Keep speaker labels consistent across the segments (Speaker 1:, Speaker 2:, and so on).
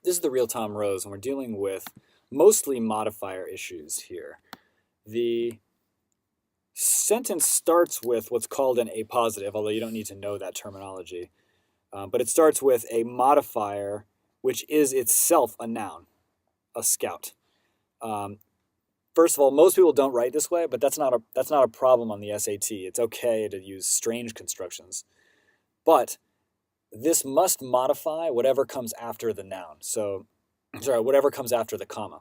Speaker 1: This is the real Tom Rose, and we're dealing with mostly modifier issues here. The sentence starts with what's called an appositive, although you don't need to know that terminology. But it starts with a modifier which is itself a noun, a scout. First of all, most people don't write this way, but that's not a problem on the SAT. It's okay to use strange constructions. But this must modify whatever comes after the noun. So, whatever comes after the comma.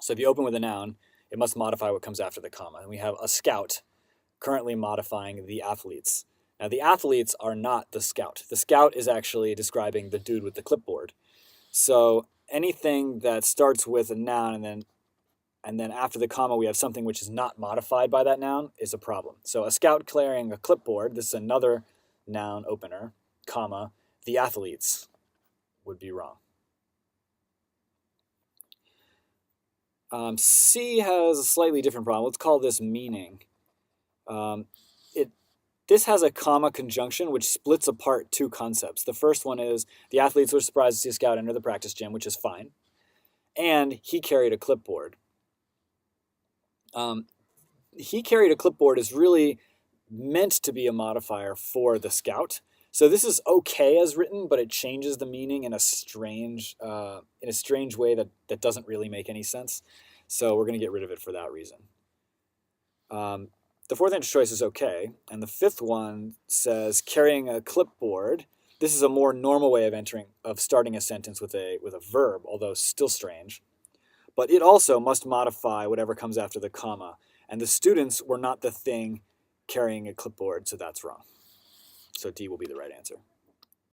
Speaker 1: So if you open with a noun, it must modify what comes after the comma. And we have a scout currently modifying the athletes. Now, the athletes are not the scout. The scout is actually describing the dude with the clipboard. So anything that starts with a noun and then after the comma we have something which is not modified by that noun is a problem. So a scout carrying a clipboard, this is another noun opener, comma, the athletes would be wrong. C has a slightly different problem. Let's call this meaning. This has a comma conjunction which splits apart two concepts. The first one is the athletes were surprised to see a scout enter the practice gym, which is fine. And he carried a clipboard. He carried a clipboard is really meant to be a modifier for the scout. So this is okay as written, but it changes the meaning in a strange way that doesn't really make any sense. So we're going to get rid of it for that reason. The fourth answer choice is okay, and the fifth one says carrying a clipboard. This is a more normal way of starting a sentence with a verb, although still strange. But it also must modify whatever comes after the comma, and the students were not the thing carrying a clipboard, so that's wrong. So D will be the right answer.